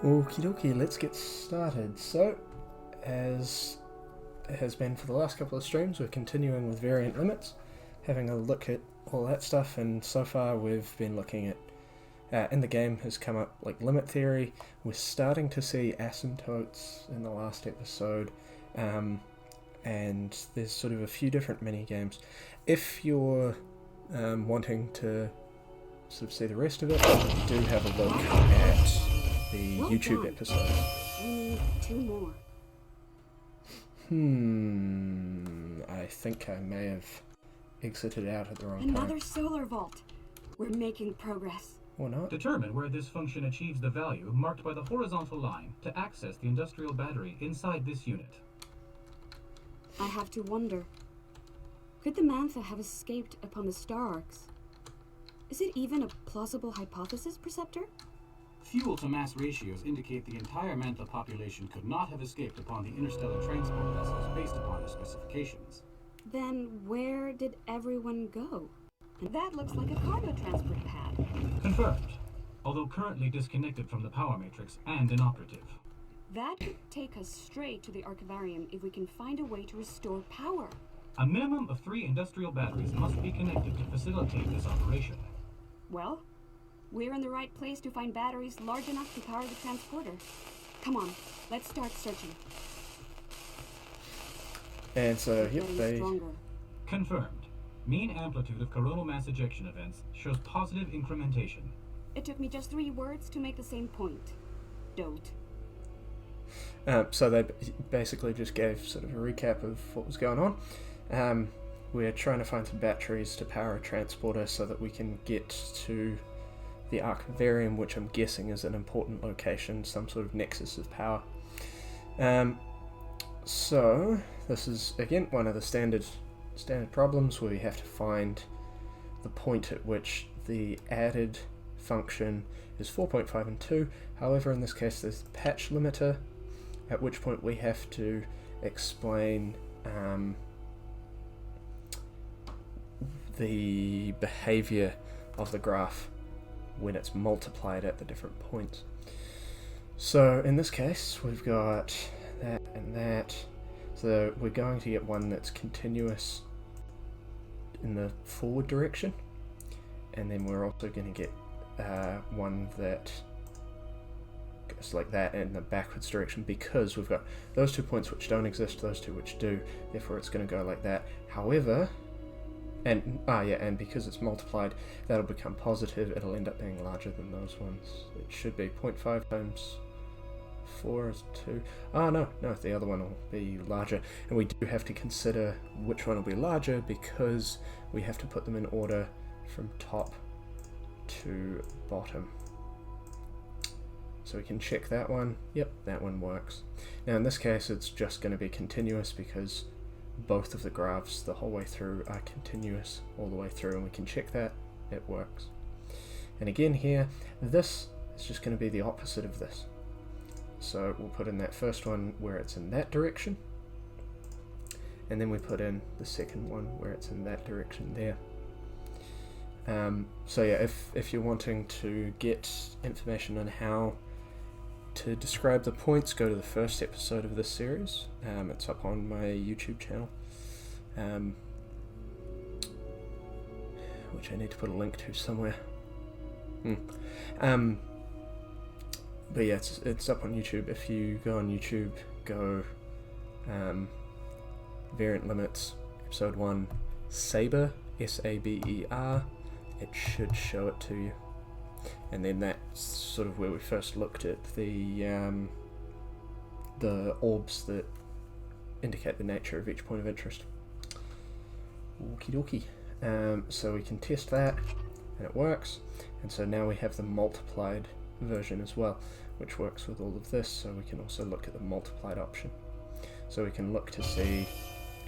Okie dokie, let's get started. So, as it has been for the last couple of streams, we're continuing with variant limits, having a look at all that stuff, and so far we've been looking at, in the game has come up like limit theory. We're starting to see asymptotes in the last episode, and there's sort of a few different mini games. If you're wanting to sort of see the rest of it, do have a look at the YouTube episode. We need 2 more. I think I may have exited out at the wrong time. Another solar vault. We're making progress. Or not. Determine where this function achieves the value marked by the horizontal line to access the industrial battery inside this unit. I have to wonder. Could the Mantha have escaped upon the star arcs? Is it even a plausible hypothesis, Preceptor? Fuel to mass ratios indicate the entire Mantha population could not have escaped upon the interstellar transport vessels based upon their specifications. Then where did everyone go? That looks like a cargo transport pad. Confirmed, although currently disconnected from the power matrix and inoperative. That could take us straight to the Archivarium if we can find a way to restore power. A minimum of 3 industrial batteries must be connected to facilitate this operation. Well, we're in the right place to find batteries large enough to power the transporter. Come on, let's start searching. And so, yep, Getting stronger. Confirmed. Mean amplitude of coronal mass ejection events shows positive incrementation. It took me just 3 words to make the same point. Don't. So they basically just gave sort of a recap of what was going on. We're trying to find some batteries to power a transporter so that we can get to the Archivarium, which I'm guessing is an important location, some sort of nexus of power. So this is again one of the standard problems where we have to find the point at which the added function is 4.5 and 2. However, in this case there's the patch limiter, at which point we have to explain the behavior of the graph when it's multiplied at the different points. So in this case we've got that and that, so we're going to get one that's continuous in the forward direction, and then we're also going to get one that goes like that in the backwards direction, because we've got those 2 points which don't exist, those 2 which do, therefore it's going to go like that. However, and because it's multiplied, that'll become positive, it'll end up being larger than those ones. It should be 0.5 times 4 is 2. No, the other one will be larger, and we do have to consider which one will be larger because we have to put them in order from top to bottom. So we can check that one. Yep, that one works. Now in this case it's just going to be continuous because both of the graphs the whole way through are continuous all the way through, and we can check that it works. And again here, this is just going to be the opposite of this. So we'll put in that first one where it's in that direction, and then we put in the second one where it's in that direction there. So yeah, if you're wanting to get information on how to describe the points, go to the first episode of this series. It's up on my YouTube channel, which I need to put a link to somewhere. But yeah, it's up on YouTube. If you go on YouTube, go Variant Limits, Episode 1, Saber, S-A-B-E-R, it should show it to you. And then that's sort of where we first looked at the orbs that indicate the nature of each point of interest. Okie dokie. So we can test that, and it works. And so now we have the multiplied version as well, which works with all of this, so we can also look at the multiplied option. So we can look to see,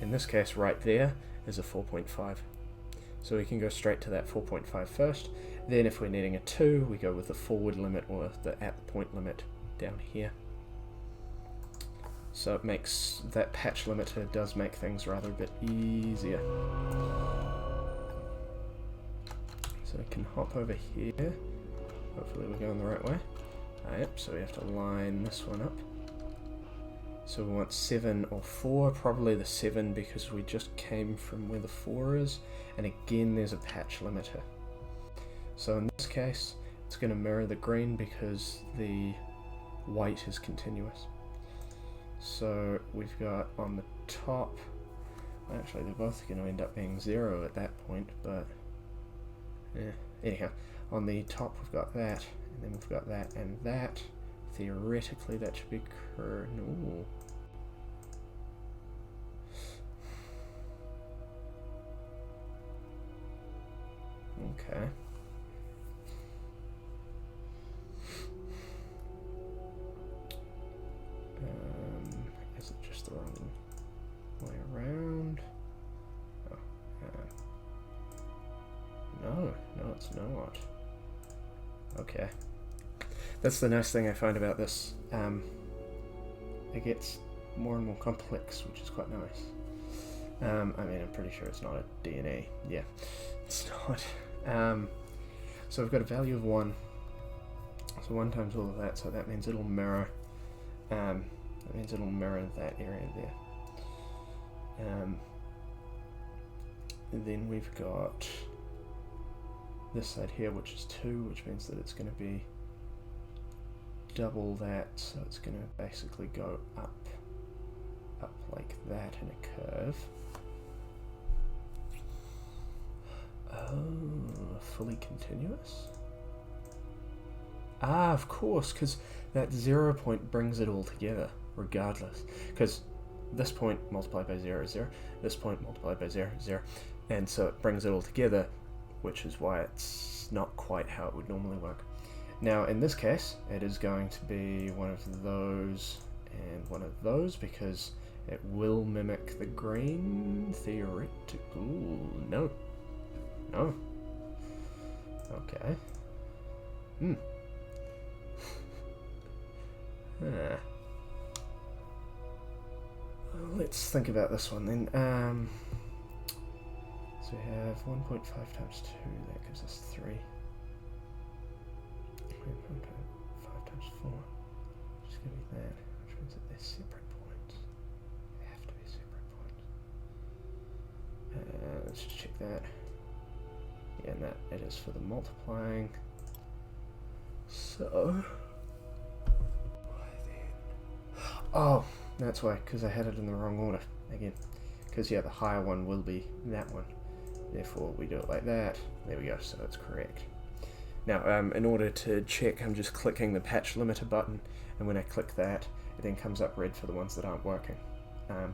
in this case right there is a 4.5. So we can go straight to that 4.5 first. Then if we're needing a 2, we go with the forward limit or the at point limit down here. So it makes, that patch limiter does make things rather a bit easier. So we can hop over here. Hopefully we're going the right way. Yep, so we have to line this one up. So we want 7 or 4, probably the 7 because we just came from where the 4 is, and again there's a patch limiter. So in this case, it's going to mirror the green because the white is continuous. So we've got on the top, actually they're both going to end up being 0 at that point, but yeah. Anyhow, on the top we've got that, and then we've got that and that. Theoretically that should be no. Okay. Is it just the wrong way around? Oh, no, it's not. Okay. That's the nice thing I find about this. It gets more and more complex, which is quite nice. I mean, I'm pretty sure it's not a DNA. Yeah, it's not. So we've got a value of 1. So 1 times all of that, so that means it'll mirror. That means it'll mirror that area there. And then we've got this side here, which is 2, which means that it's going to be double that, so it's going to basically go up like that in a curve. Oh, fully continuous? Ah, of course, because that 0 point brings it all together, regardless. Because this point multiplied by 0 is 0, this point multiplied by 0 is 0, and so it brings it all together, which is why it's not quite how it would normally work. Now, in this case, it is going to be one of those and one of those, because it will mimic the green theoretical. No. Okay. Let's think about this one then. So we have 1.5 times 2, that gives us 3. 1.5 times 4, just give me that, which means that they're separate points. They have to be separate points. Let's just check that. Yeah, and that it is for the multiplying. So, why then? Oh, that's why, because I had it in the wrong order again. Because yeah, the higher one will be that one. Therefore, we do it like that. There we go. So it's correct. Now, in order to check, I'm just clicking the patch limiter button, and when I click that, it then comes up red for the ones that aren't working.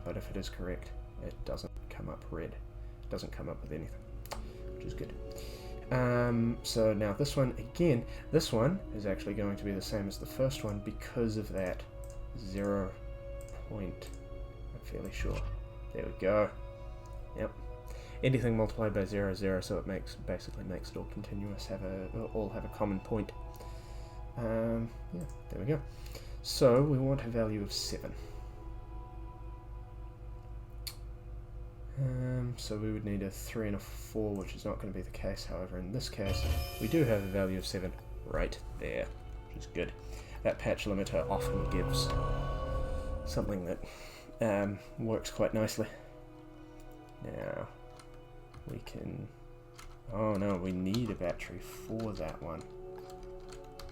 But if it is correct, it doesn't come up red. It doesn't come up with anything, which is good. So now this one, again, this one is actually going to be the same as the first one because of that 0 point, I'm fairly sure. There we go. Yep. Anything multiplied by 0 is 0, so it basically makes it all continuous, all have a common point. Yeah, there we go. So we want a value of 7. So we would need a 3 and a 4, which is not going to be the case. However, in this case, we do have a value of 7 right there, which is good. That patch limiter often gives something that works quite nicely. Now, we can... Oh no, we need a battery for that one.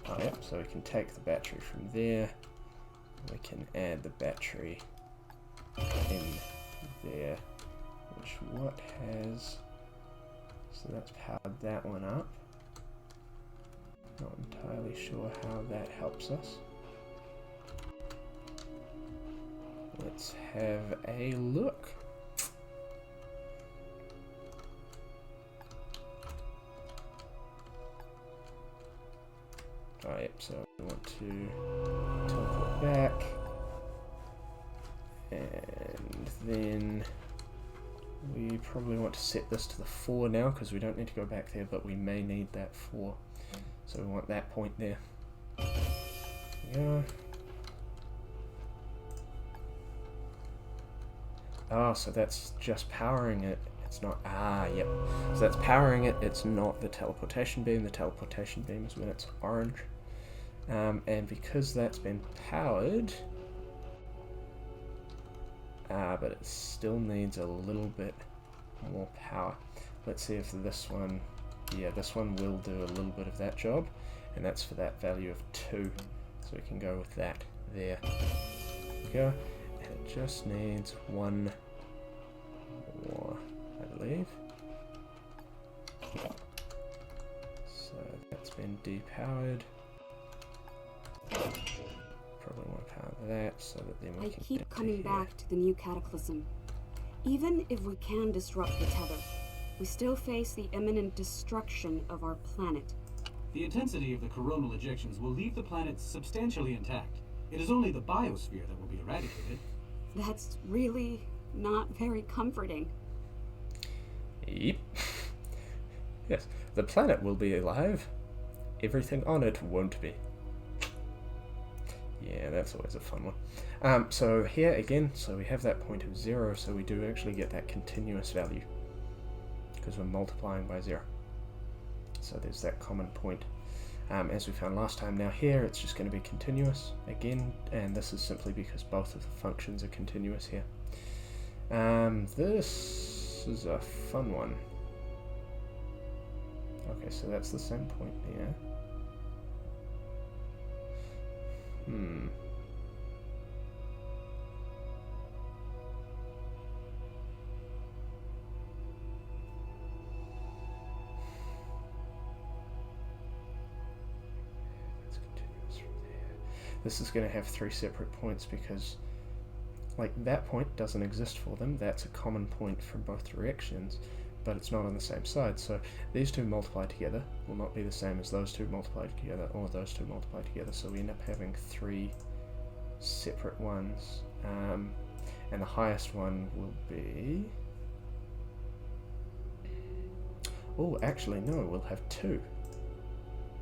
Oh yep, so we can take the battery from there. We can add the battery in there. Which what has... So that's powered that one up. Not entirely sure how that helps us. Let's have a look. Oh, yep, so we want to teleport back. And then we probably want to set this to the 4 now, because we don't need to go back there, but we may need that 4. So we want that point there. There we go. Oh, so that's just powering it. It's not... Ah, yep. So that's powering it. It's not the teleportation beam. The teleportation beam is when it's orange. And because that's been powered, but it still needs a little bit more power. Let's see if this one, yeah, this one will do a little bit of that job, and that's for that value of 2. So we can go with that there. There we go. And it just needs 1 more, I believe. So that's been depowered. Probably want to power that so that then we I can keep get to coming here. back to the new cataclysm. Even if we can disrupt the tether, we still face the imminent destruction of our planet. The intensity of the coronal ejections will leave the planet substantially intact. It is only the biosphere that will be eradicated. That's really not very comforting. Yep. Yes, the planet will be alive. Everything on it won't be. Yeah, that's always a fun one. So here again, so we have that point of 0, so we do actually get that continuous value because we're multiplying by 0. So there's that common point. As we found last time, now here it's just going to be continuous again, and this is simply because both of the functions are continuous here. This is a fun one. Okay, so that's the same point here. That's continuous from there. This is going to have 3 separate points because, like, that point doesn't exist for them. That's a common point from both directions, but it's not on the same side. So these two multiplied together will not be the same as those two multiplied together, or those two multiplied together. So we end up having 3 separate ones, and the highest one will be... Oh, actually no, we'll have 2,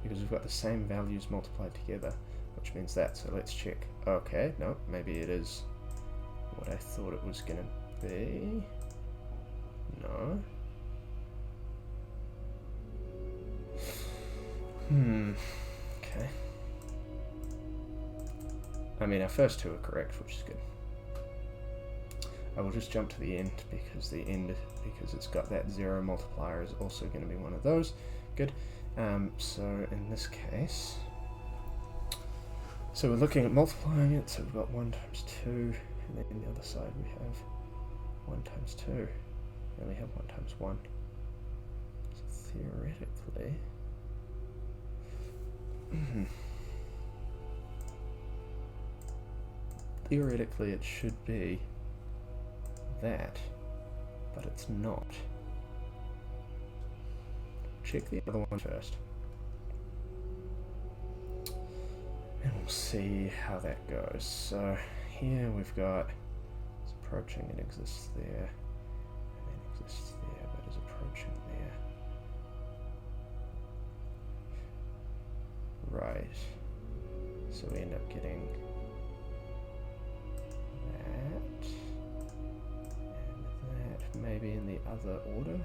because we've got the same values multiplied together, which means that. So let's check. Okay, no, maybe it is what I thought it was going to be. No. Okay. I mean, our first 2 are correct, which is good. I will just jump to the end because because it's got that 0 multiplier, is also going to be one of those. Good. So in this case, so we're looking at multiplying it. So we've got 1 times 2, and then on the other side we have 1 times 2, and we have 1 times 1. So theoretically, theoretically it should be that, but it's not. Check the other one first, and we'll see how that goes. So here we've got it's approaching, it exists there, and then exists there, but is approaching there. Right. So we end up getting that, and that, maybe in the other order.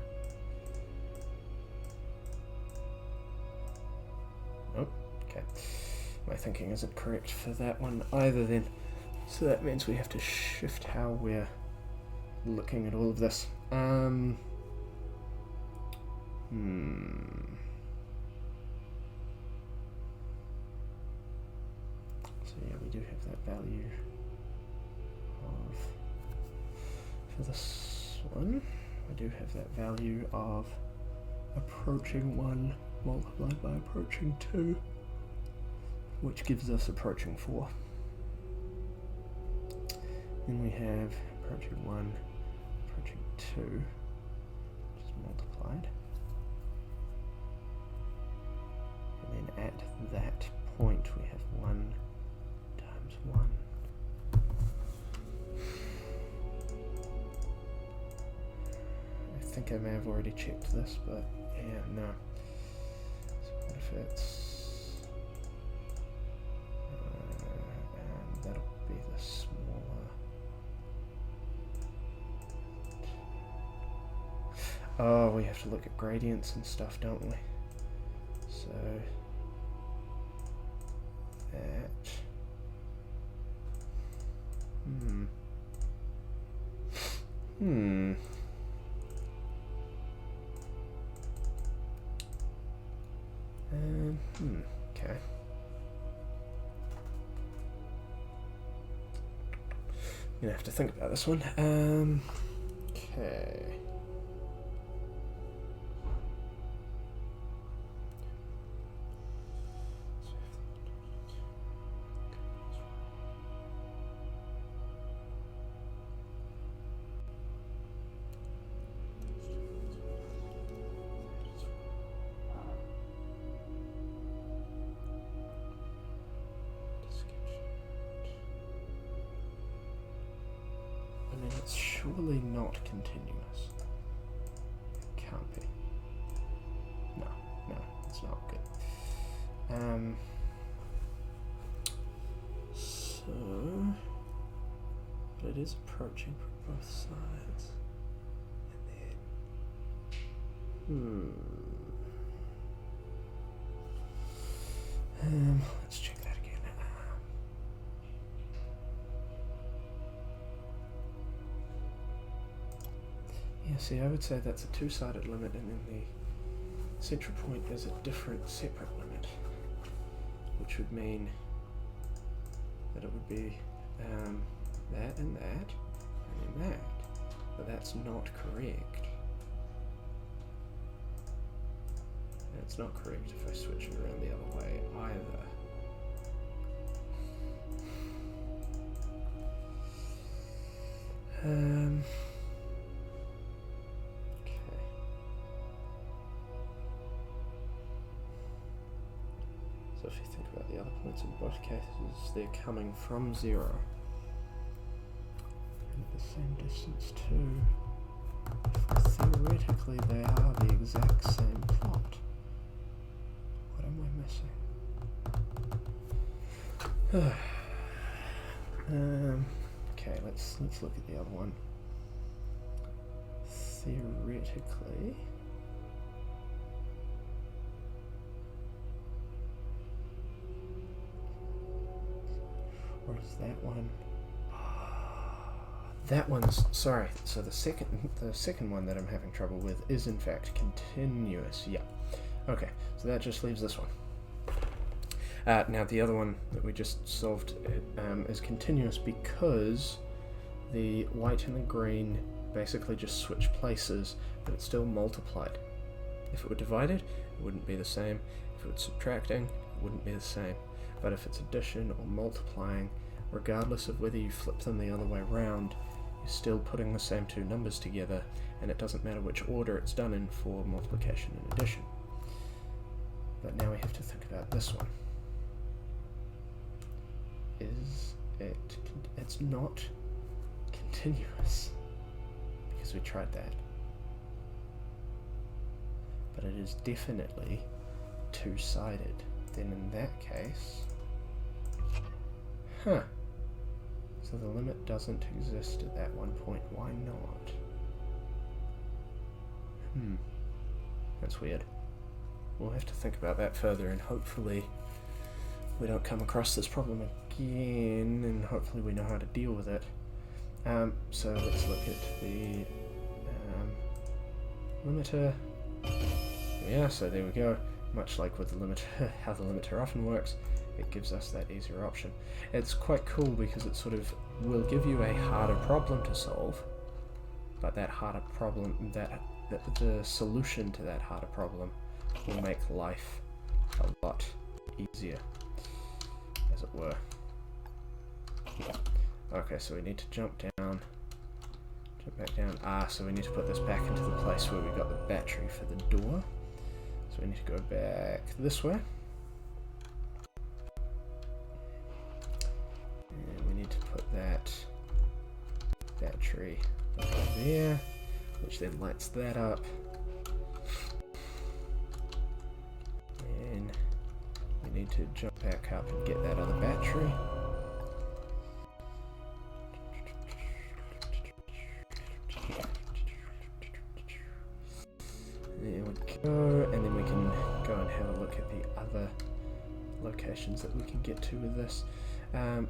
Nope. Okay. My thinking isn't correct for that one either then. So that means we have to shift how we're looking at all of this. So yeah, we do have that value of, for this one, we do have that value of approaching 1 multiplied by approaching 2, which gives us approaching 4. Then we have approaching 1, approaching 2, which is multiplied. And then at that point we have 1 times 1. I think I may have already checked this, but yeah, no. So what if it's... and that'll be the smaller... Oh, we have to look at gradients and stuff, don't we? So... Okay. I'm gonna have to think about this one. Okay. I mean, it's surely not continuous. It can't be. No, it's not good. So, but it is approaching from both sides. And then, let's check that again. Yeah, see, I would say that's a two-sided limit, and then the central point is a different, separate limit, which would mean that it would be that and that, and then that, but that's not correct. And it's not correct if I switch it around the other way either. Okay. So if you think about the other points in both cases, they're coming from 0. And at the same distance too. Theoretically they are the exact same plot. What am I missing? Okay, let's look at the other one. Theoretically, or is that one? That one's sorry. So the second one that I'm having trouble with is in fact continuous. Yeah. Okay. So that just leaves this one. Now the other one that we just solved is continuous because the white and the green basically just switch places, but it's still multiplied. If it were divided, it wouldn't be the same. If it were subtracting, it wouldn't be the same. But if it's addition or multiplying, regardless of whether you flip them the other way around, you're still putting the same two numbers together, and it doesn't matter which order it's done in for multiplication and addition. But now we have to think about this one. It's not continuous because we tried that, but it is definitely two-sided. Then in that case, so the limit doesn't exist at that one point. Why not? That's weird. We'll have to think about that further, and hopefully we don't come across this problem again, and hopefully we know how to deal with it. So let's look at the limiter. Yeah, so there we go. Much like with the limiter, how the limiter often works, it gives us that easier option. It's quite cool because it sort of will give you a harder problem to solve, but that harder problem, the solution to that harder problem will make life a lot easier, as it were. Okay, so we need to jump back down. So we need to put this back into the place where we got the battery for the door. So we need to go back this way. And we need to put that battery over there, which then lights that up. And we need to jump back up and get that other battery. There we go, and then we can go and have a look at the other locations that we can get to with this.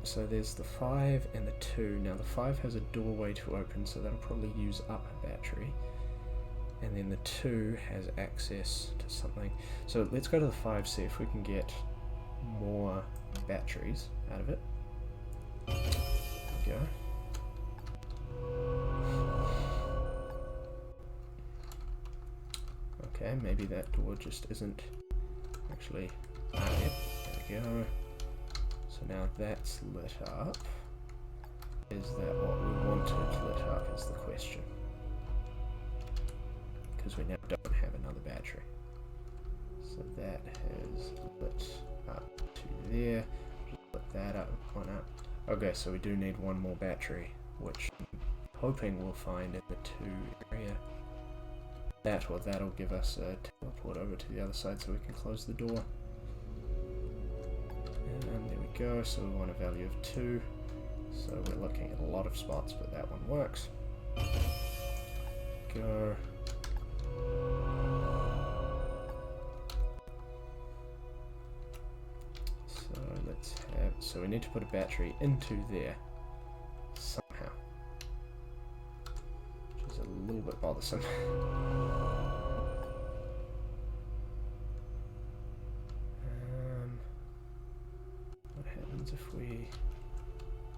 So there's the 5 and the 2. Now the 5 has a doorway to open, so that'll probably use up a battery. And then the 2 has access to something. So let's go to the 5, see if we can get more batteries out of it. There we go. Okay, maybe that door just isn't actually... Ah, yep, there we go. So now that's lit up. Is that what we wanted lit up is the question. Because we now don't have another battery. So that has lit up to there. Just lit that up, one up. Okay, so we do need one more battery, which I'm hoping we'll find in the 2 area. That or that'll give us a teleport over to the other side so we can close the door. And there we go, so we want a value of 2. So we're looking at a lot of spots, but that one works. Go. So let's have, so we need to put a battery into there somehow, which is a little bit bothersome. What happens if we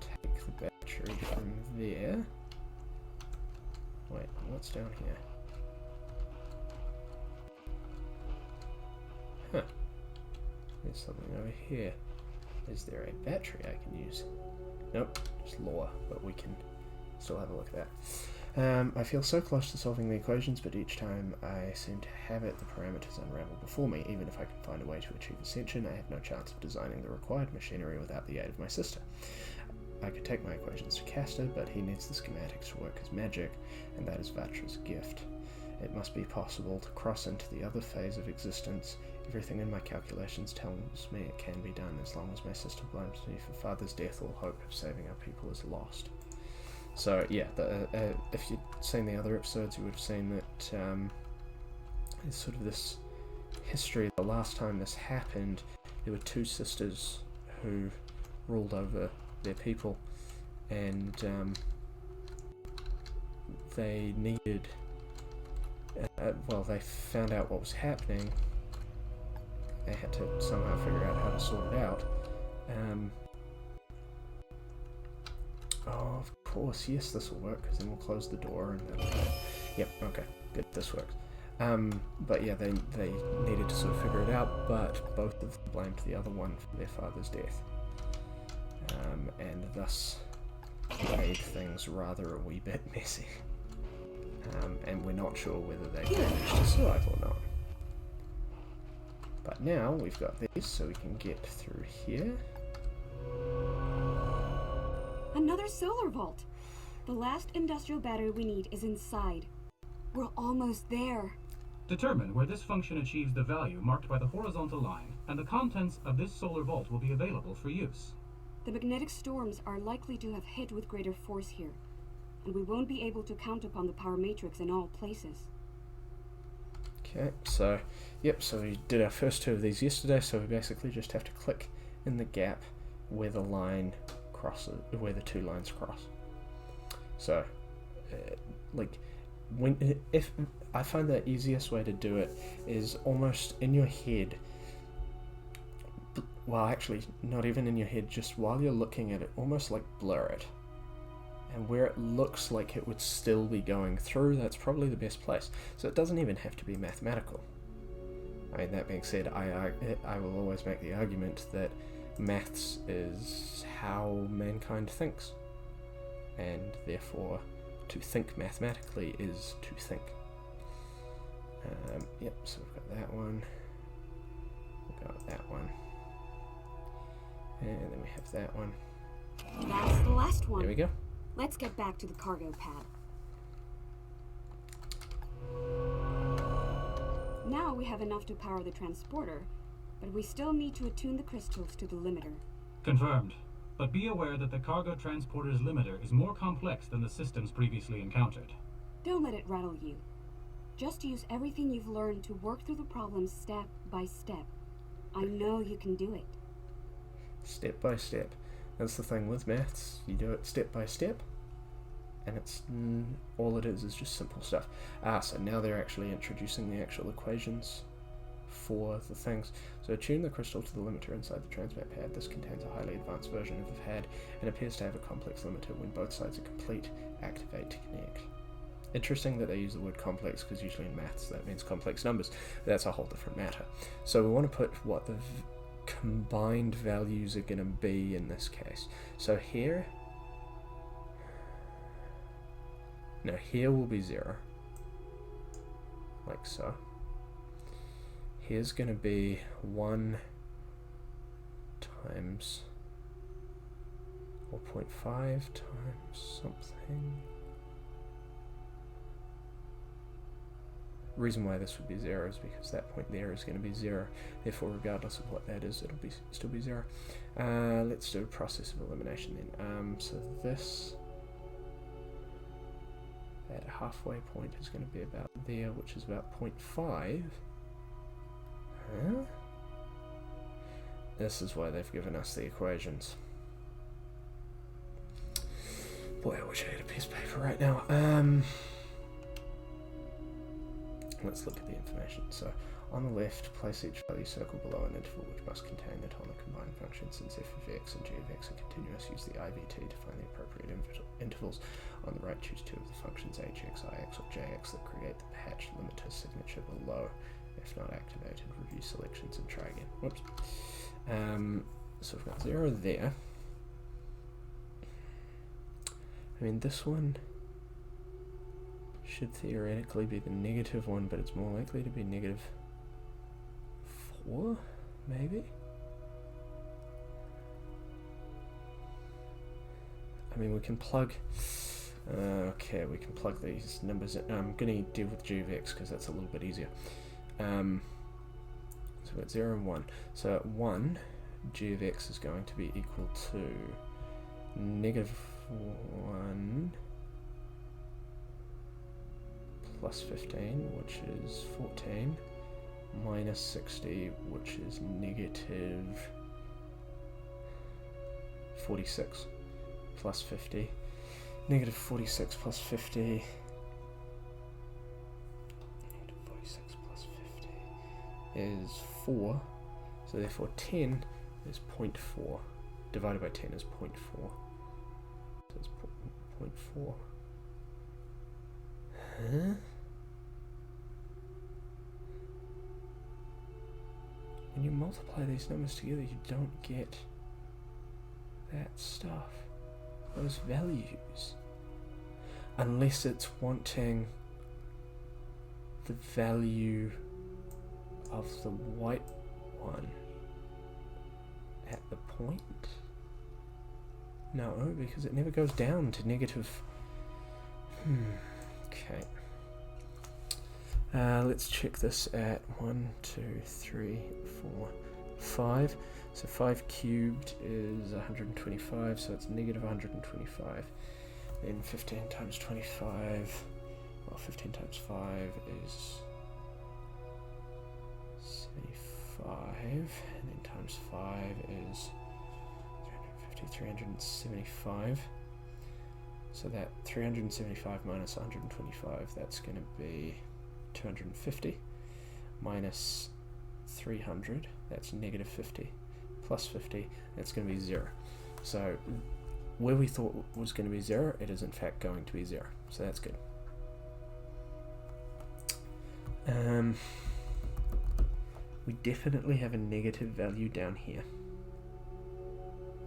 take the battery from there? Wait, what's down here? Huh. There's something over here. Is there a battery I can use? Nope, just lore, but we can still have a look at that. I feel so close to solving the equations, but each time I seem to have it, the parameters unravel before me. Even if I can find a way to achieve ascension, I have no chance of designing the required machinery without the aid of my sister. I could take my equations to Castor, but he needs the schematics to work as magic, and that is Vatra's gift. It must be possible to cross into the other phase of existence. Everything in my calculations tells me it can be done as long as my sister blames me for father's death. All hope of saving our people is lost. So yeah, if you'd seen the other episodes, you would have seen that there's sort of this history. The last time this happened, there were 2 sisters who ruled over their people, and they needed... well, they found out what was happening. They had to somehow figure out how to sort it out. Oh, of course, yes, this will work, because then we'll close the door and that'll be it. Yep, okay, good, this works. But yeah, they needed to sort of figure it out, but both of them blamed the other one for their father's death. And thus made things rather a wee bit messy. And we're not sure whether they managed to survive or not. But now we've got these, so we can get through here. Another solar vault! The last industrial battery we need is inside. We're almost there. Determine where this function achieves the value marked by the horizontal line, and the contents of this solar vault will be available for use. The magnetic storms are likely to have hit with greater force here, and we won't be able to count upon the power matrix in all places. Okay, so, yep, so we did our first 2 of these yesterday, so we basically just have to click in the gap where the line crosses, where the 2 lines cross. So, if I find the easiest way to do it is almost in your head. Well, actually, not even in your head, just while you're looking at it, almost like blur it. And where it looks like it would still be going through, that's probably the best place. So it doesn't even have to be mathematical. I mean, that being said, I will always make the argument that maths is how mankind thinks. And therefore, to think mathematically is to think. Yep, so we've got that one. We've got that one. And then we have that one. That's the last one. There we go. Let's get back to the cargo pad. Now we have enough to power the transporter, but we still need to attune the crystals to the limiter. Confirmed. But be aware that the cargo transporter's limiter is more complex than the systems previously encountered. Don't let it rattle you. Just use everything you've learned to work through the problems step by step. I know you can do it. Step by step. That's the thing with maths, you do it step by step, and it's all it is just simple stuff. So now they're actually introducing the actual equations for the things. So tune the crystal to the limiter inside the transmat pad. This contains a highly advanced version of the pad and appears to have a complex limiter. When both sides are complete, activate to connect. Interesting that they use the word complex, because usually in maths that means complex numbers. That's a whole different matter. So we want to put what the combined values are going to be in this case. So here will be 0, like so. Here's going to be 1 times, or 0.5 times something. Reason why this would be 0 is because that point there is going to be 0. Therefore, regardless of what that is, it'll still be 0. Let's do a process of elimination then. So this, that halfway point is going to be about there, which is about 0.5. This is why they've given us the equations. Boy, I wish I had a piece of paper right now. Let's look at the information. So, on the left, place each value circle below an interval which must contain the Atomic combined function. Since f of x and g of x are continuous, use the IVT to find the appropriate intervals. On the right, choose two of the functions hx, ix, or jx that create the patch limiter signature below. If not activated, review selections and try again. Whoops. So we've got 0 there. I mean, this one should theoretically be the negative one, but it's more likely to be negative 4, maybe? I mean, we can plug... okay, we can plug these numbers in. I'm going to deal with g of x because that's a little bit easier. So we've got 0 and 1. So 1, g of x is going to be equal to negative 1 plus 15, which is 14, minus 60, which is negative 46, plus 50. Negative 46 plus 50. Is 4, so therefore 10 is 0.4, divided by 10 is 0.4, so it's 0.4. Huh? When you multiply these numbers together, you don't get that stuff, those values, unless it's wanting the value of the white one at the point. No, because it never goes down to negative. Okay. Let's check this at 1, 2, 3, 4, 5. So 5 cubed is 125, so it's negative 125. Then 15 times 25, well, 15 times 5 is 75, and then times 5 is 350, 375. So that 375 minus 125, that's going to be 250, minus 300, that's negative 50, plus 50, that's going to be 0. So where we thought was going to be 0, it is in fact going to be 0. So that's good. We definitely have a negative value down here.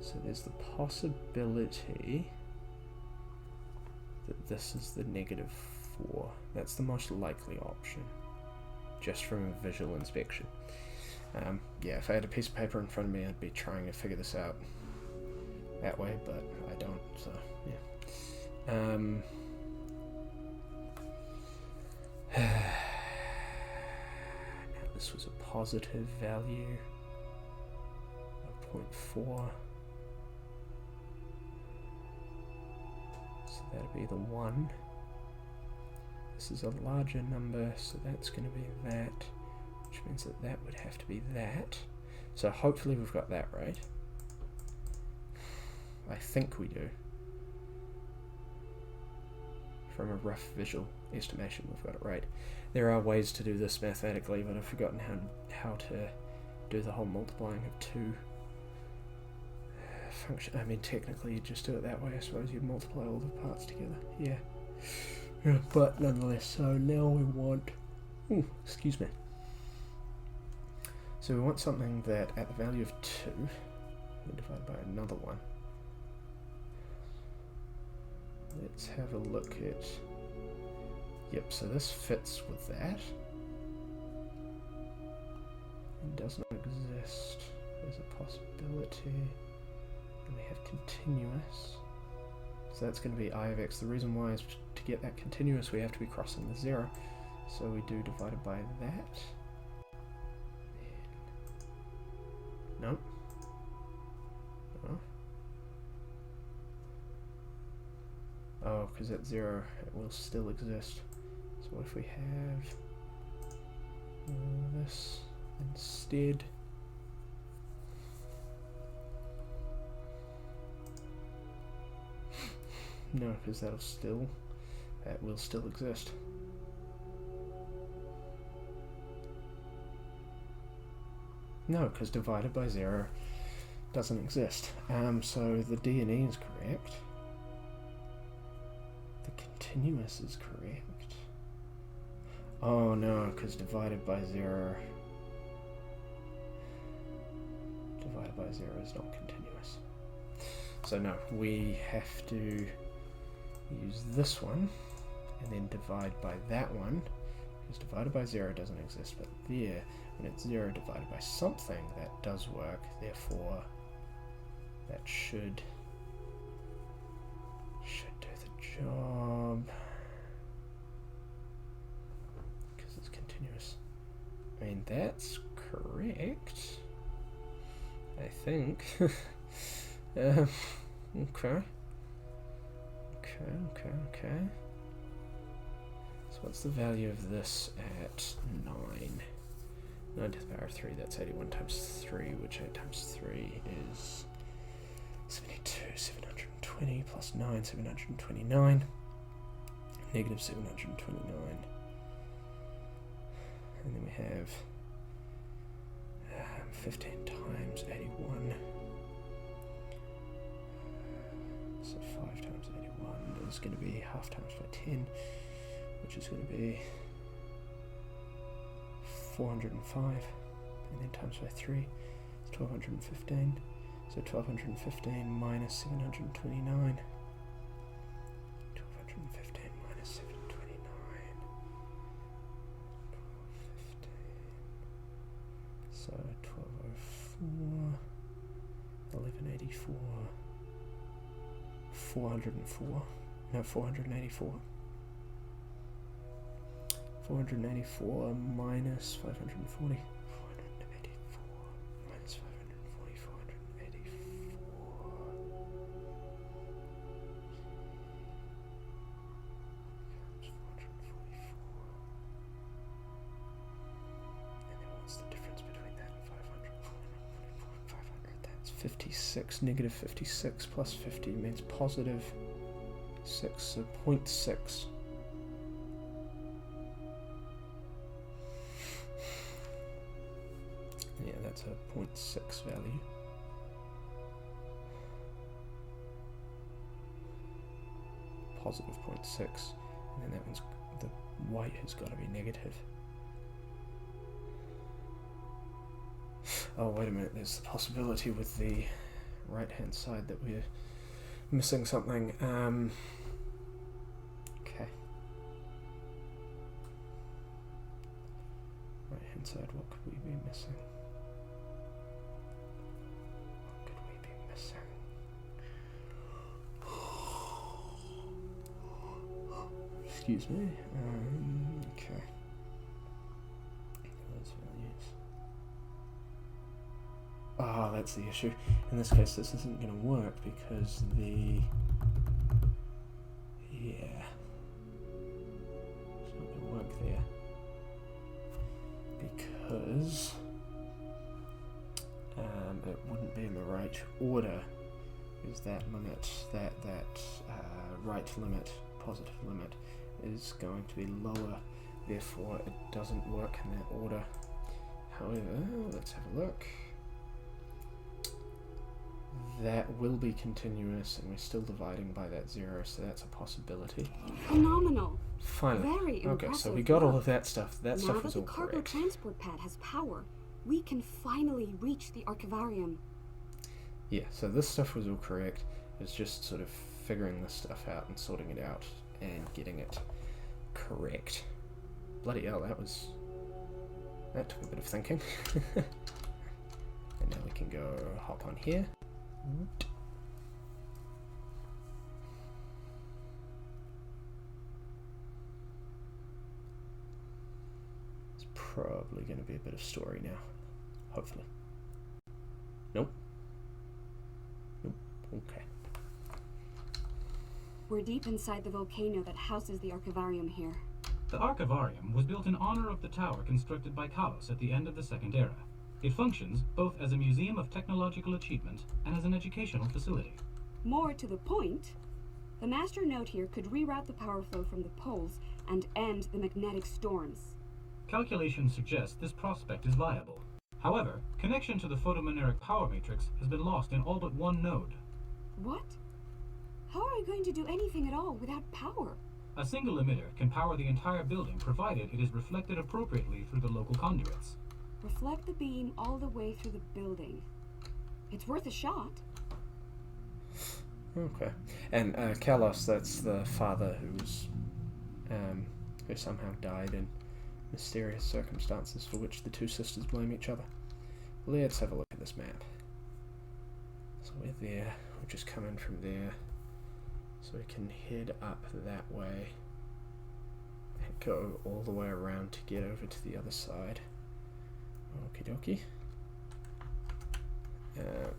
So there's the possibility that this is the negative 4. That's the most likely option, just from a visual inspection. Yeah, if I had a piece of paper in front of me, I'd be trying to figure this out that way, but I don't, so yeah. Now this was a positive value of 0.4. So that'd be the 1. This is a larger number, so that's going to be that, which means that that would have to be that. So hopefully we've got that right. I think we do. From a rough visual estimation, we've got it right. There are ways to do this mathematically, but I've forgotten how to do the whole multiplying of two function. I mean, technically you just do it that way. I suppose you multiply all the parts together. Yeah. But nonetheless, so now we want... Ooh, excuse me. So we want something that at the value of 2, we divide by another one. Let's have a look at... Yep, so this fits with that. It does not exist. There's a possibility. And we have continuous. So that's going to be I of x. The reason why is to get that continuous we have to be crossing the 0. So we do divided by that. No. No. Oh, because at 0 it will still exist. So what if we have this instead? No, because that will still exist. No, because divided by 0 doesn't exist. So the D and E is correct. The continuous is correct. Oh no, because divided by 0 is not continuous. So no, we have to use this one and then divide by that one, because divided by 0 doesn't exist, but there, when it's 0 divided by something, that does work. Therefore that should do the job, because it's continuous. I mean, that's correct, I think. Okay. So what's the value of this at 9? 9 to the power of 3, that's 81 times 3, which 8 times 3 is 72, 720 plus 9, 729, negative 729. And then we have 15 times 81. So 5 times 81 is going to be half times by 10, which is going to be 405, and then times by 3 is 1215. So 1215 minus 729. 1215 minus 729. 1215. So 1204, 1184. 404. No, 484. 484 minus 540. 484 minus 540. 484. And then what's the difference between that and 500? 500, that's 56. Negative 56 plus 50 means positive 6, so 0.6. Yeah, that's a 0.6 value. Positive 0.6. And then that one's, the white has got to be negative. Oh, wait a minute, there's the possibility with the right hand side that we're missing something. Okay. Right hand side, what could we be missing? What could we be missing? Excuse me. Okay. Those values. Ah, that's the issue. In this case, this isn't going to work because the... Yeah. It's not going to work there. Because it wouldn't be in the right order. is that limit, that right limit, positive limit, is going to be lower, therefore it doesn't work in that order. However, let's have a look. That will be continuous, and we're still dividing by that 0, so that's a possibility. Phenomenal. Finally. Very Okay, impressive so we got all work. of that stuff. That stuff was all Now that the cargo correct. transport pad has power, we can finally reach the archivarium. Yeah, so this stuff was all correct. It's just sort of figuring this stuff out and sorting it out and getting it correct. Bloody hell, that took a bit of thinking. And now we can go hop on here. It's probably going to be a bit of story now, hopefully. Nope. Okay. We're deep inside the volcano that houses the archivarium here. The Archivarium was built in honor of the tower constructed by Kalos at the end of the Second Era. It functions both as a museum of technological achievement and as an educational facility. More to the point, the master node here could reroute the power flow from the poles and end the magnetic storms. Calculations suggest this prospect is viable. However, connection to the photomaneric power matrix has been lost in all but one node. What? How are we going to do anything at all without power? A single emitter can power the entire building provided it is reflected appropriately through the local conduits. Reflect the beam all the way through the building. It's worth a shot. Okay. And Kalos, that's the father who somehow died in mysterious circumstances for which the two sisters blame each other. Let's have a look at this map. So we're there. We'll just come in from there. So we can head up that way and go all the way around to get over to the other side. Okie dokie.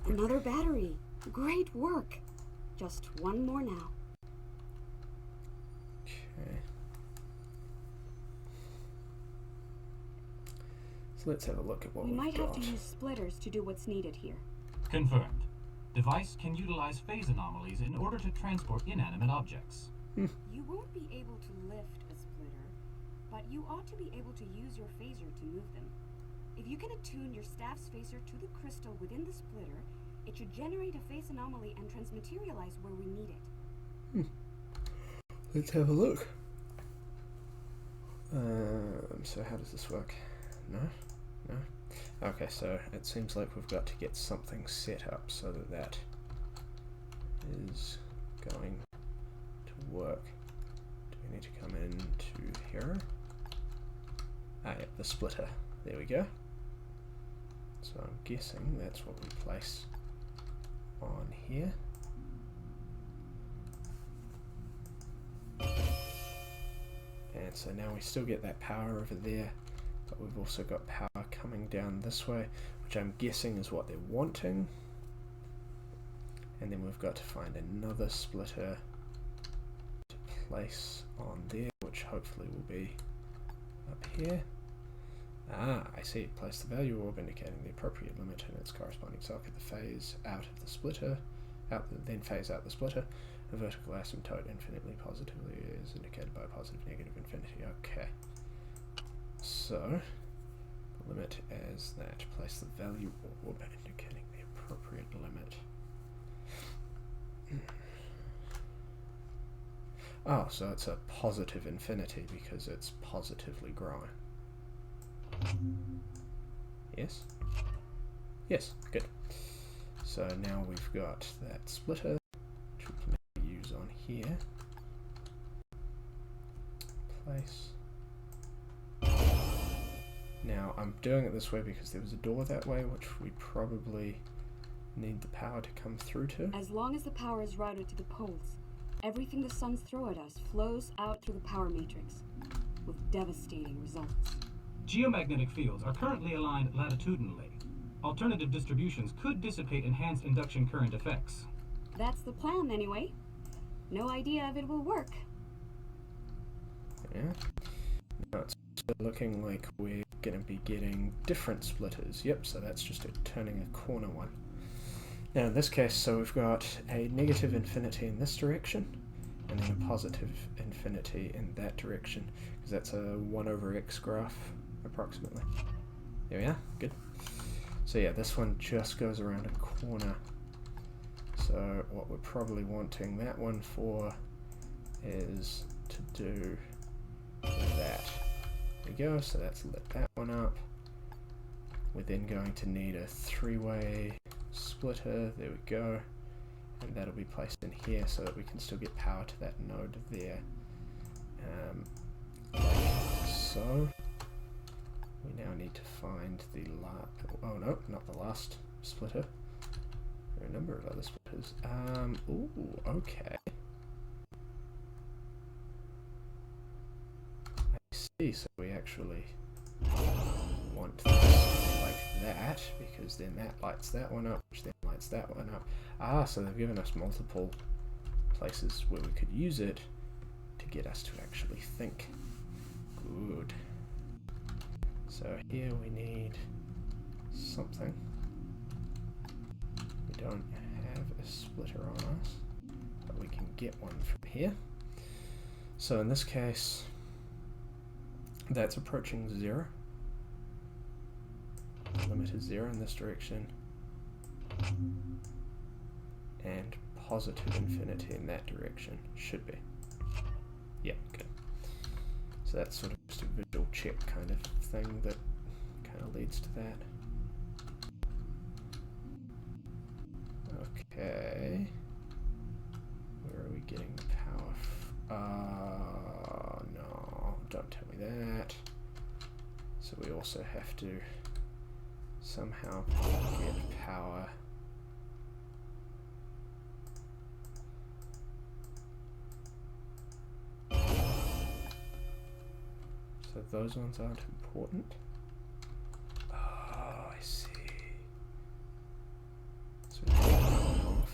Another battery. Great work. Just one more now. Okay. So let's have a look at what We we've might got. have to use splitters to do what's needed here. Confirmed. Device can utilize phase anomalies in order to transport inanimate objects. You won't be able to lift a splitter, but you ought to be able to use your phaser to move them. If you can attune your staff's phaser to the crystal within the splitter, it should generate a phase anomaly and transmaterialize where we need it. Let's have a look. So how does this work? No? Okay, so it seems like we've got to get something set up so that is going to work. Do we need to come into here? Ah, yeah, the splitter. There we go. So I'm guessing that's what we place on here. And so now we still get that power over there, but we've also got power coming down this way, which I'm guessing is what they're wanting. And then we've got to find another splitter to place on there, which hopefully will be up here. Ah, I see. Place the value orb indicating the appropriate limit in its corresponding socket. The phase out of the splitter, then phase out the splitter. A vertical asymptote infinitely positively is indicated by positive, negative, infinity. Okay. So, limit as that. Place the value orb indicating the appropriate limit. Oh, so it's a positive infinity because it's positively growing. Yes? Yes, good. So now we've got that splitter, which we can maybe use on here. Place. Now I'm doing it this way because there was a door that way, which we probably need the power to come through to. As long as the power is routed to the poles, everything the suns throw at us flows out through the power matrix, with devastating results. Geomagnetic fields are currently aligned latitudinally. Alternative distributions could dissipate enhanced induction current effects. That's the plan, anyway. No idea if it will work. Yeah. Now it's looking like we're going to be getting different splitters. Yep, so that's just turning a corner one. Now in this case, so we've got a negative infinity in this direction, and then a positive infinity in that direction, because that's a 1 over x graph, approximately. There we are, good. So yeah, this one just goes around a corner. So what we're probably wanting that one for is to do that. There we go, so that's lit that one up. We're then going to need a 3-way splitter, there we go, and that'll be placed in here so that we can still get power to that node there, like so. We now need to find the oh no, not the last splitter. There are a number of other splitters. Ooh, okay. I see, so we actually want this to be like that, because then that lights that one up, which then lights that one up. Ah, so they've given us multiple places where we could use it to get us to actually think. Good. So here we need something. We don't have a splitter on us, but we can get one from here. So in this case, that's approaching 0. Limit is 0 in this direction, and positive infinity in that direction. Should be. Yeah, good. So that's sort of just a visual check kind of thing that kind of leads to that. Okay. Where are we getting the power? No, don't tell me that. So we also have to somehow get power. So those ones aren't important. Oh, I see. So we can take that one off.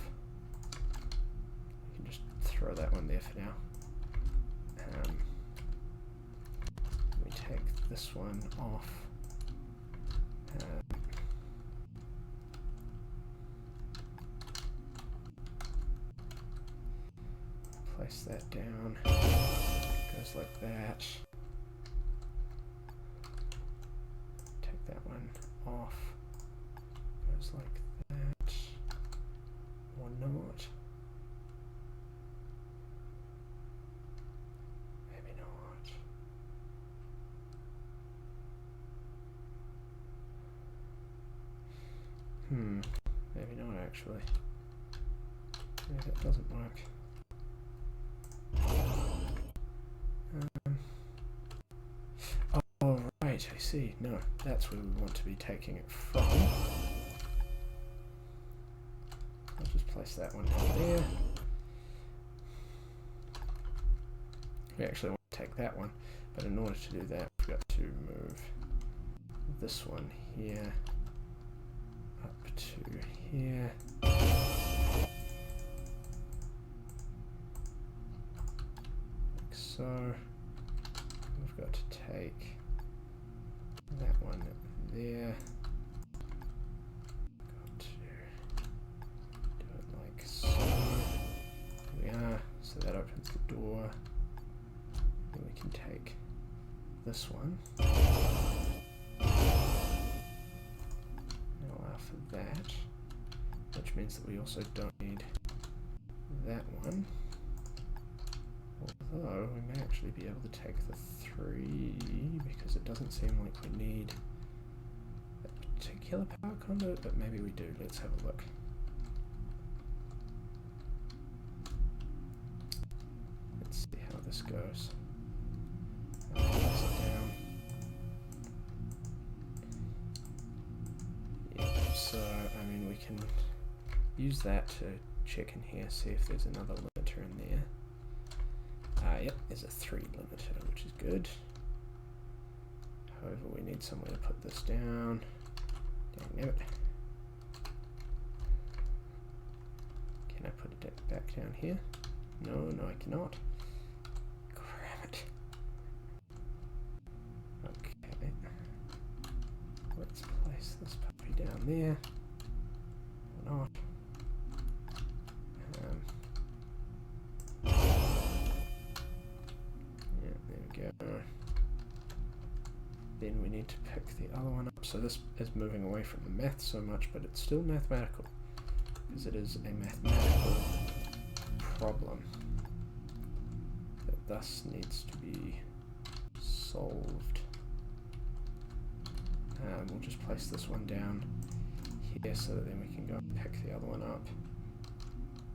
We can just throw that one there for now. We take this one off. Place that down. Goes like that. Take that one off. Goes like that. Or not. Maybe not. Maybe not actually. Maybe that doesn't work. Oh, right, I see. No, that's where we want to be taking it from. I'll just place that one down there. We actually want to take that one, but in order to do that, we've got to move this one here up to here. Like so. We've got to take that one there. Got to do it like so. Here we are. So that opens the door. Then we can take this one. Now allow for that, which means that we also don't need that one. Although we may actually be able to take the 3 because it doesn't seem like we need a particular power conduit, but maybe we do. Let's have a look. Let's see how this goes. Place it down. Yeah, so I mean we can use that to check in here, see if there's another limiter in there. Yep, there's a 3 limiter, which is good. However, we need somewhere to put this down. Dang it. Can I put it back down here? No, I cannot. Crap it. Okay. Let's place this puppy down there. Or not. then we need to pick the other one up. So this is moving away from the math so much, but it's still mathematical, because it is a mathematical problem that thus needs to be solved. We'll just place this one down here so that then we can go and pick the other one up.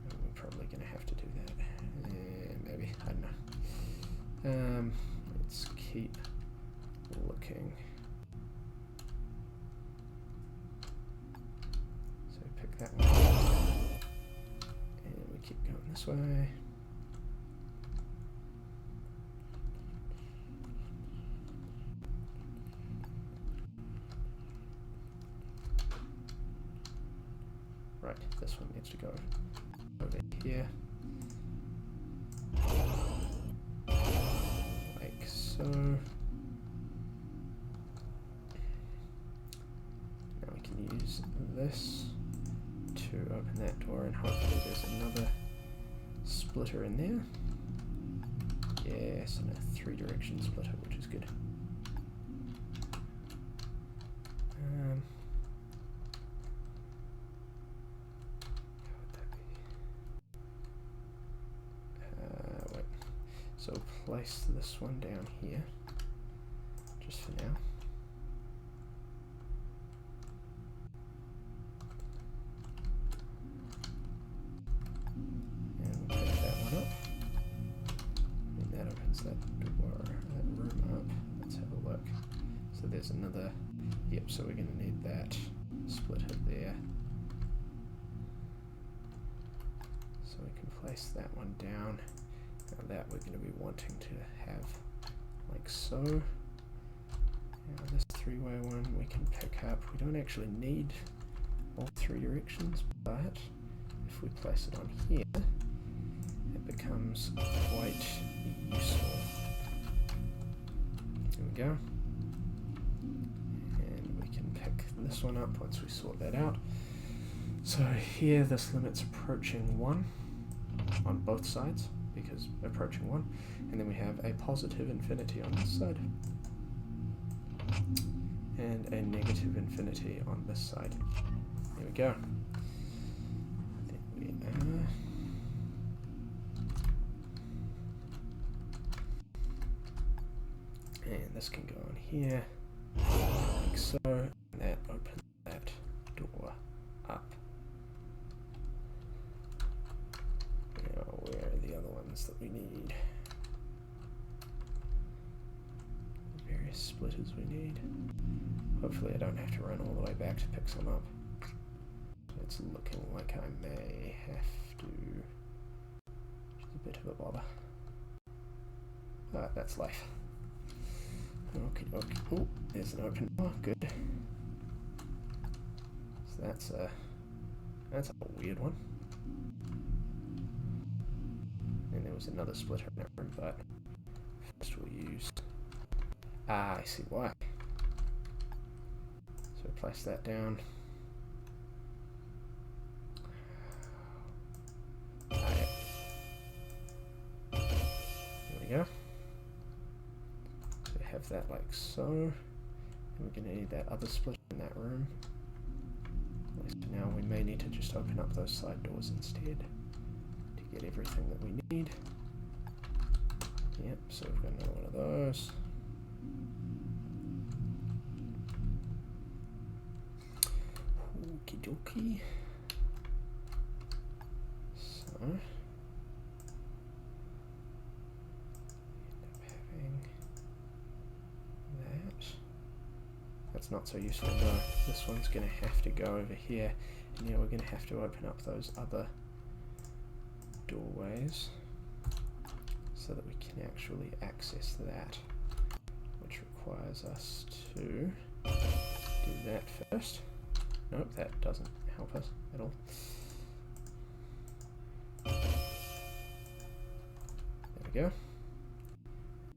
And we're probably going to have to do that. Maybe, I don't know. Let's keep looking. So pick that one up. And we keep going this way. Right, this one needs to go over here. Like so. Now we can use this to open that door, and hopefully there's another splitter in there. Yes, and a 3-direction splitter, which is good. So place this one down here, just for now. And we'll pick that one up. And that opens that door, that room up. Let's have a look. So there's another, yep, so we're going to need that splitter there. So we can place that one down. Now that we're going to be wanting to have like so. Now this 3-way one we can pick up. We don't actually need all 3 directions, but if we place it on here, it becomes quite useful. There we go. And we can pick this one up once we sort that out. So here this limit's approaching 1 on both sides, because approaching 1, and then we have a positive infinity on this side and a negative infinity on this side. There we go. There we are. And this can go on here like so, and that opens that door up. Where are the other ones that we need? The various splitters we need. Hopefully I don't have to run all the way back to pick some up. It's looking like I may have to. Which is a bit of a bother. But that's life. Okay, okay. Oh, there's an open door. Good. So that's a weird one. And there was another splitter in that room, but first we'll use... Ah, I see why. So place that down. There we go. So we have that like so. And we're going to need that other splitter in that room. At least for now, we may need to just open up those side doors instead. Get everything that we need. Yep, so we've got another one of those. Okie dokie. So end up having that. That's not so useful though. This one's going to have to go over here, and yeah, we're going to have to open up those other doorways so that we can actually access that, which requires us to do that first. Nope, that doesn't help us at all. There we go.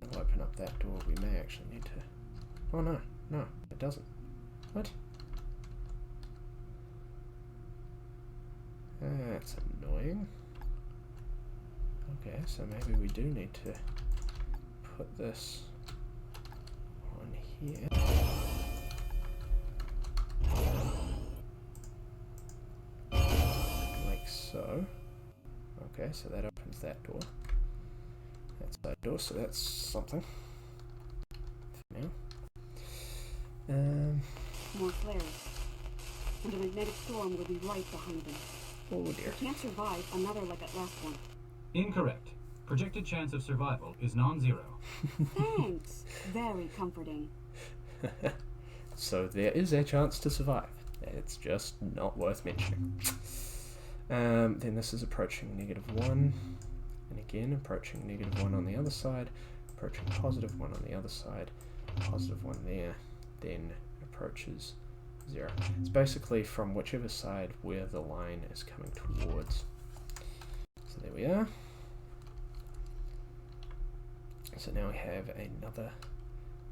We'll open up that door. We may actually need to... Oh no, no, it doesn't. What? That's annoying. Okay, so maybe we do need to put this on here. Okay, so that opens that door. That's that door, so that's something. For now. More flares. And a magnetic storm will be right behind them. Oh You dear. can't survive another like that last one. Incorrect. Projected chance of survival is non-zero. Thanks. Very comforting. So there is a chance to survive. It's just not worth mentioning. Then this is approaching -1. And again, approaching -1 on the other side. Approaching +1 on the other side. +1 there. Then approaches 0. It's basically from whichever side where the line is coming towards. So there we are. So now we have another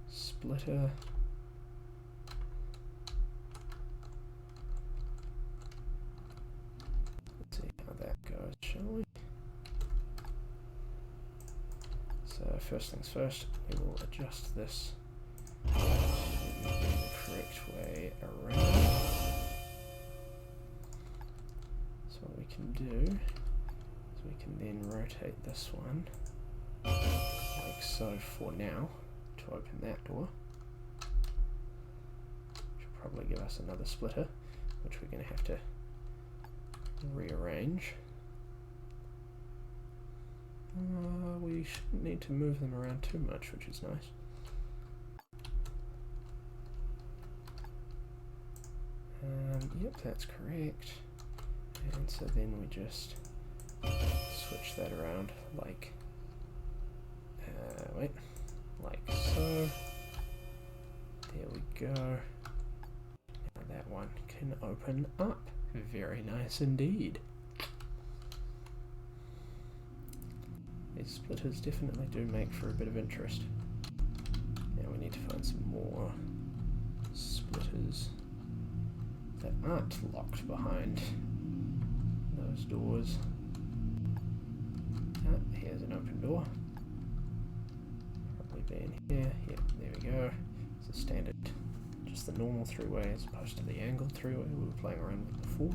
splitter. Let's see how that goes, shall we? So first things first, we will adjust this to the correct way around. So what we can do is we can then rotate this one like so for now to open that door, which will probably give us another splitter, which we're going to have to rearrange. We shouldn't need to move them around too much, which is nice. Yep, that's correct. And so then we just switch that around like, like so. There we go. Now that one can open up. Very nice indeed. These splitters definitely do make for a bit of interest. Now we need to find some more splitters that aren't locked behind those doors. Here's an open door. Probably be in here. Yep, there we go. It's a standard, just the normal throughway as opposed to the angled throughway we were playing around with before.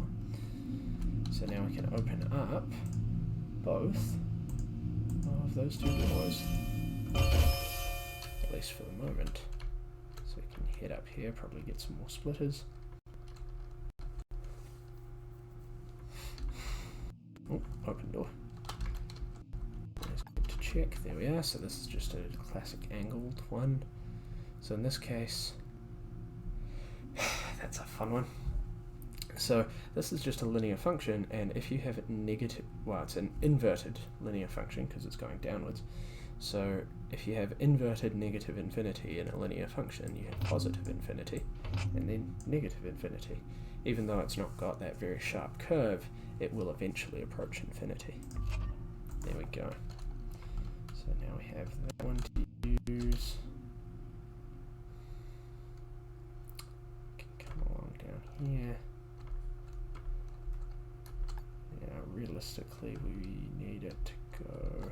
So now we can open up both of those two doors, at least for the moment. So we can head up here, probably get some more splitters. Oh, open door. Let's get to check. There we are. So this is just a classic angled one. So in this case, that's a fun one. So this is just a linear function, and if you have it negative, well, it's an inverted linear function because it's going downwards. So if you have inverted negative infinity in a linear function, you have positive infinity and then negative infinity. Even though it's not got that very sharp curve, it will eventually approach infinity. There we go. So now we have that one to use. Can come along down here. Now realistically we need it to go,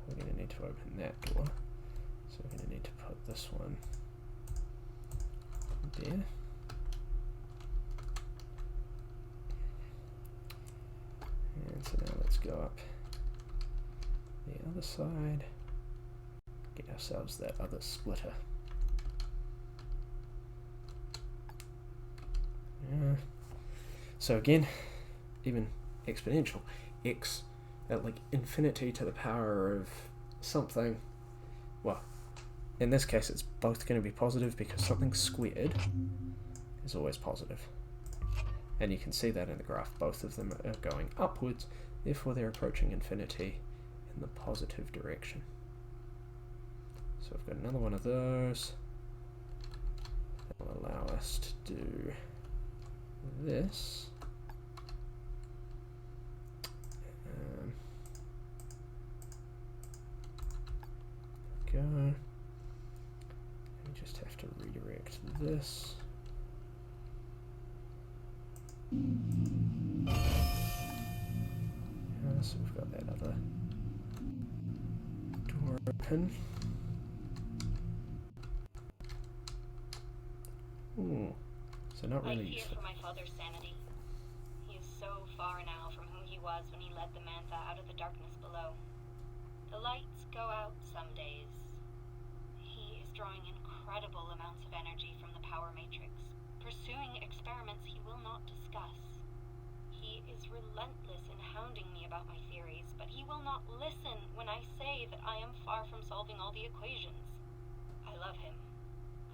we're going to need to open that door, so we're going to need to put this one there. And so now let's go up the other side, get ourselves that other splitter. Yeah. So again, even exponential, x at like infinity to the power of something, well, in this case it's both going to be positive because something squared is always positive. And you can see that in the graph, both of them are going upwards, therefore they're approaching infinity in the positive direction. So I've got another one of those that will allow us to do this. Go. We just have to redirect this. So we've got that other door open. Ooh. So not really I fear useful. for my father's sanity. He is so far now from who he was when he led the Mantha out of the darkness below. The lights go out some days. He is drawing incredible amounts of energy from the power matrix, pursuing experiments he will not discuss. He is relentless in hounding me about my theories, but he will not listen when I say that I am far from solving all the equations. I love him.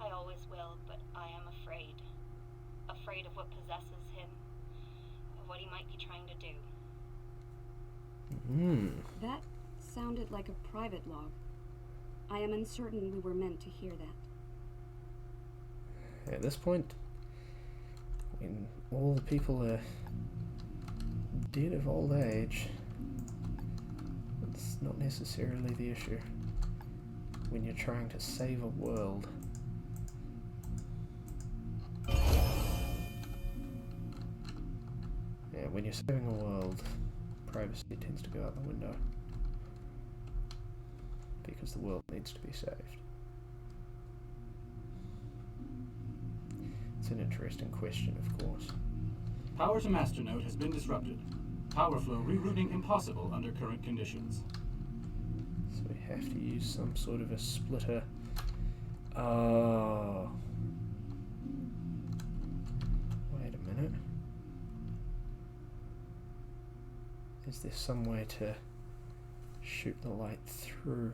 I always will, but I am afraid. Afraid of what possesses him, of what he might be trying to do. That sounded like a private log. I am uncertain we were meant to hear that. At this point, when all the people are dead of old age, it's not necessarily the issue. When you're trying to save a world, when you're saving a world, privacy tends to go out the window because the world needs to be saved. It's an interesting question, of course. Power to Masternode has been disrupted. Power flow rerouting impossible under current conditions. So we have to use some sort of a splitter. Oh. Wait a minute. Is there some way to shoot the light through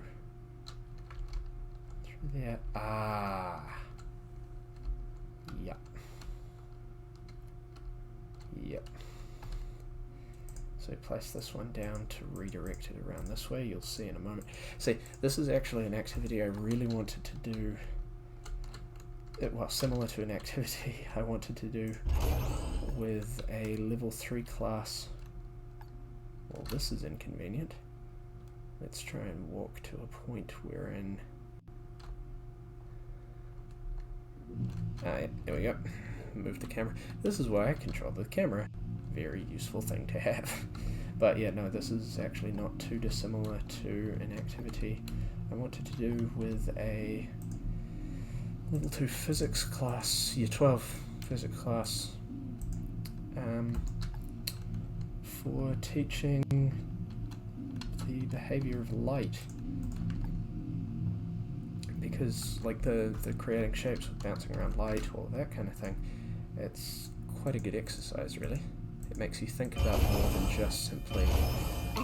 there? Ah. Yep. Yep. So place this one down to redirect it around this way. You'll see in a moment. See, this is actually an activity I really wanted to do. Well, similar to an activity I wanted to do with a level 3 class. Well, this is inconvenient. Let's try and walk to a point wherein... yeah, there we go. Move the camera. This is why I control the camera. Very useful thing to have. But yeah, no, this is actually not too dissimilar to an activity I wanted to do with a level 2 physics class, year 12 physics class, for teaching the behavior of light. Because like the creating shapes with bouncing around light or that kind of thing, it's quite a good exercise, really. It makes you think about more than just simply,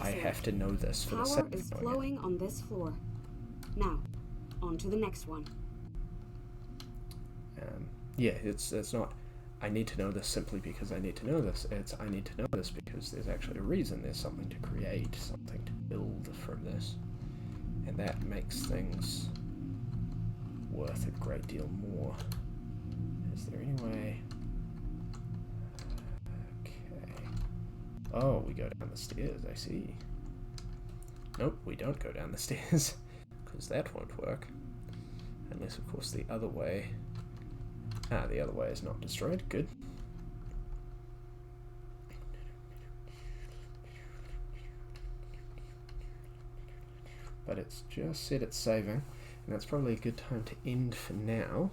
I have to know this for the sake of knowing it. Power is flowing on this floor. Now, on to the next one. Yeah, it's not, I need to know this simply because I need to know this. It's, I need to know this because there's actually a reason. There's something to create, something to build from this. And that makes things worth a great deal more. Is there any way... Oh, we go down the stairs, I see. Nope, we don't go down the stairs, because that won't work. Unless, of course, the other way... Ah, the other way is not destroyed. Good. But it's just said it's saving, and that's probably a good time to end for now.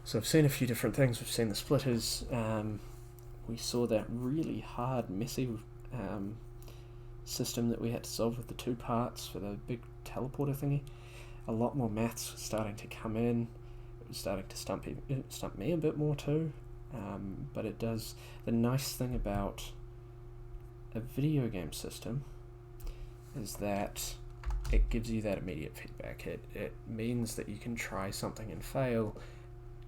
So I've seen a few different things. We've seen the splitters. We saw that really hard, messy system that we had to solve with the 2 parts for the big teleporter thingy. A lot more maths was starting to come in. It was starting to stump me a bit more too. But it does... The nice thing about a video game system is that it gives you that immediate feedback. It means that you can try something and fail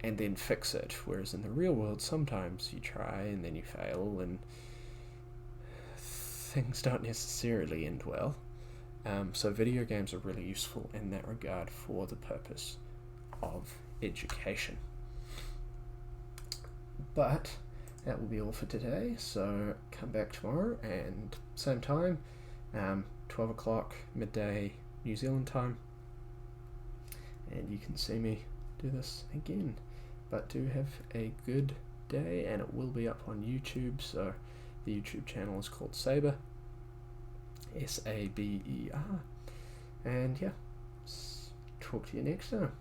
and then fix it, whereas in the real world sometimes you try and then you fail and things don't necessarily end well. So video games are really useful in that regard for the purpose of education. But that will be all for today, so come back tomorrow and same time, 12 o'clock midday New Zealand time, and you can see me do this again. But do have a good day, and it will be up on YouTube. So the YouTube channel is called Saber, Saber, and yeah, talk to you next time.